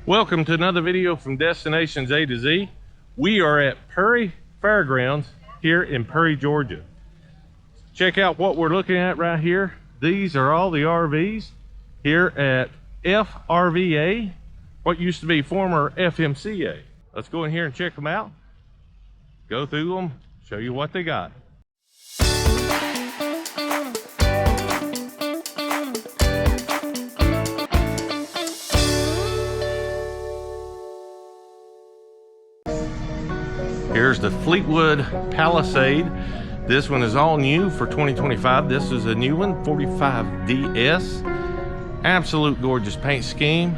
Welcome to another video from Destinations A to Z. We are at Perry Fairgrounds here in Perry, Georgia. Check out what we're looking at right here. These are all the RVs here at FRVA, what used to be former FMCA. Let's go in here and check them out, go through them, show you what they got. Here's the Fleetwood PALISADE. This one is all new for 2025. This is a new one, 45DS. Absolute gorgeous paint scheme.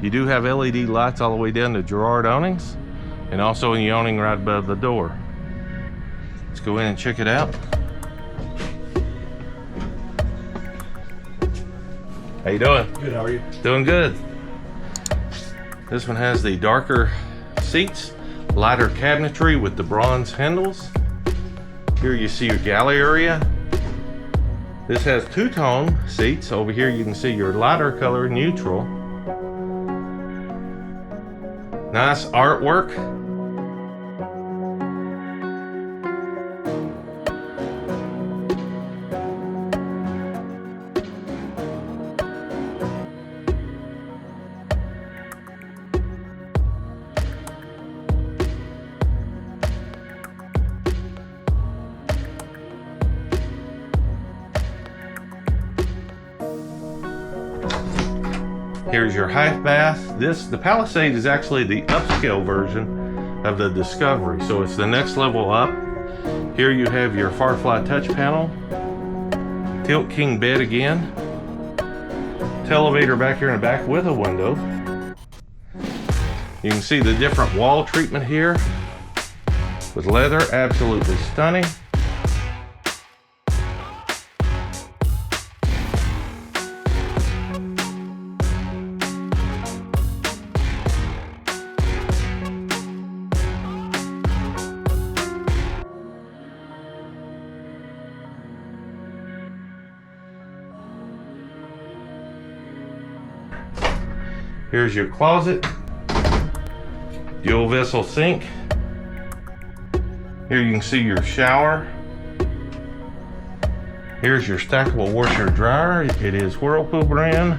You do have LED lights all the way down to Gerard awnings, and also in the awning right above the door. Let's go in and check it out. How you doing? Good, how are you? Doing good. This one has the darker seats, lighter cabinetry with the bronze handles. Here you see your galley area. This has two-tone seats. Over here you can see your lighter color, neutral. Nice artwork. Here's your half bath. The Palisade is actually the upscale version of the Discovery, so it's the next level up. Here you have your Firefly touch panel, tilt king bed again, televator back here in the back with a window. You can see the different wall treatment here with leather, absolutely stunning. Here's your closet, dual vessel sink. Here you can see your shower. Here's your stackable washer dryer. It is Whirlpool brand.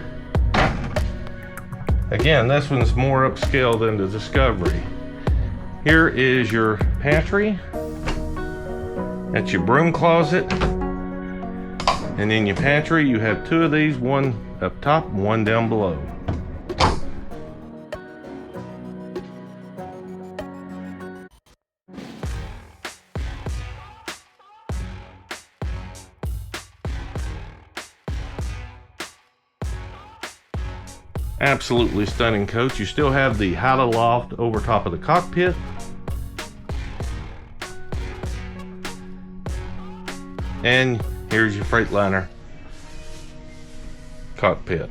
Again, this one's more upscale than the Discovery. Here is your pantry. That's your broom closet. And in your pantry, you have two of these, one up top and one down below. Absolutely stunning coach. You still have the high loft over top of the cockpit. And here's your Freightliner cockpit.